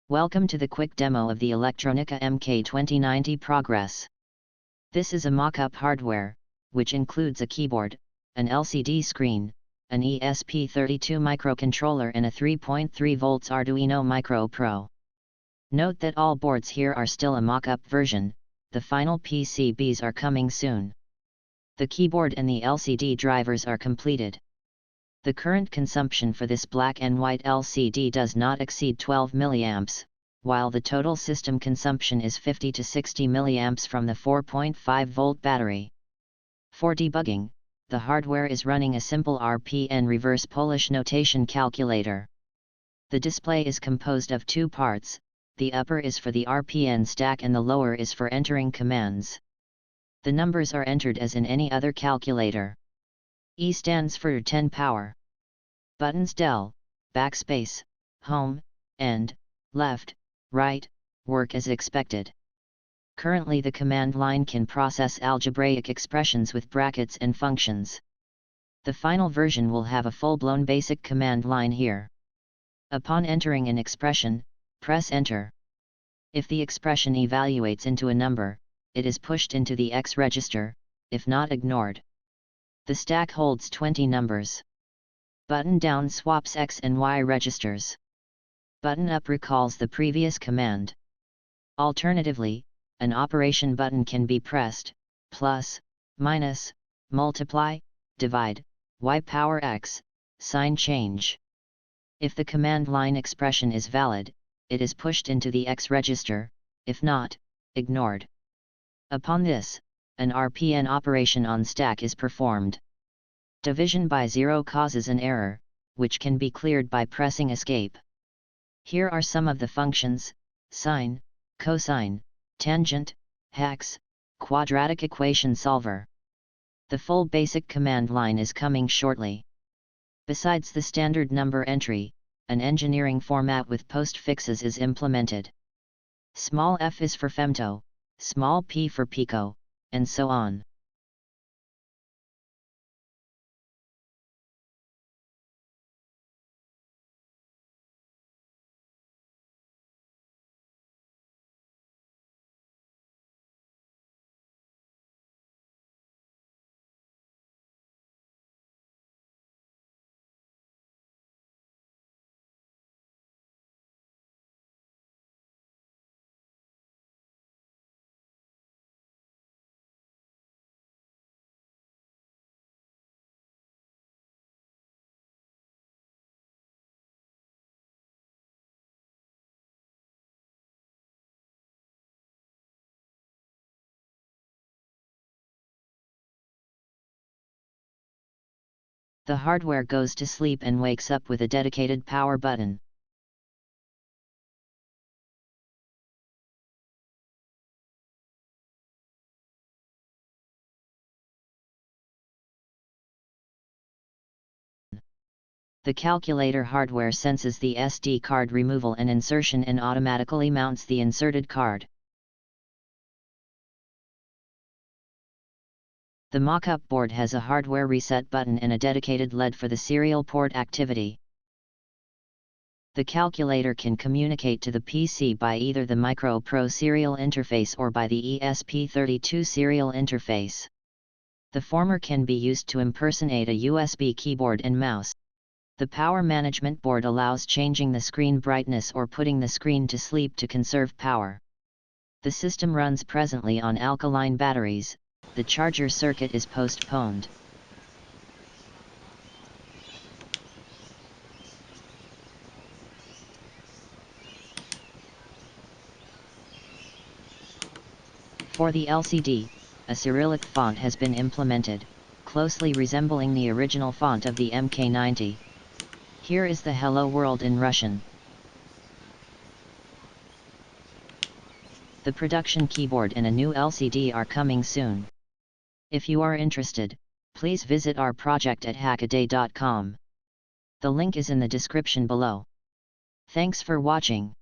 Welcome to the quick demo of the Electronika MK 2090 Progress. This is a mock-up hardware, which includes a keyboard, an LCD screen, an ESP32 microcontroller and a 3.3 volts Arduino Micro Pro. Note that all boards here are still a mock-up version, the final PCBs are coming soon. The keyboard and the LCD drivers are completed. The current consumption for this black and white LCD does not exceed 12 mA, while the total system consumption is 50 to 60 mA from the 4.5-volt battery. For debugging, the hardware is running a simple RPN reverse Polish notation calculator. The display is composed of two parts, the upper is for the RPN stack and the lower is for entering commands. The numbers are entered as in any other calculator. E stands for 10 power. Buttons del, backspace, home, and left, right, work as expected. Currently the command line can process algebraic expressions with brackets and functions. The final version will have a full-blown basic command line here. Upon entering an expression, press Enter. If the expression evaluates into a number, it is pushed into the X register, if not ignored. The stack holds 20 numbers. Button down swaps X and Y registers. Button up recalls the previous command. Alternatively, an operation button can be pressed, plus, minus, multiply, divide, Y power X, sign change. If the command line expression is valid, it is pushed into the X register, if not, ignored. Upon this, an RPN operation on stack is performed. Division by 0 causes an error, which can be cleared by pressing Escape. Here are some of the functions: sine, cosine, tangent, hex, quadratic equation solver. The full basic command line is coming shortly. Besides the standard number entry, an engineering format with postfixes is implemented. Small f is for femto, small p for pico, and so on. The hardware goes to sleep and wakes up with a dedicated power button. The calculator hardware senses the SD card removal and insertion and automatically mounts the inserted card. The mock-up board has a hardware reset button and a dedicated LED for the serial port activity. The calculator can communicate to the PC by either the Micro Pro serial interface or by the ESP32 serial interface. The former can be used to impersonate a USB keyboard and mouse. The power management board allows changing the screen brightness or putting the screen to sleep to conserve power. The system runs presently on alkaline batteries. The charger circuit is postponed. For the LCD, a Cyrillic font has been implemented, closely resembling the original font of the MK90. Here is the Hello World in Russian. The production keyboard and a new LCD are coming soon. If you are interested, please visit our project at hackaday.com. The link is in the description below. Thanks for watching.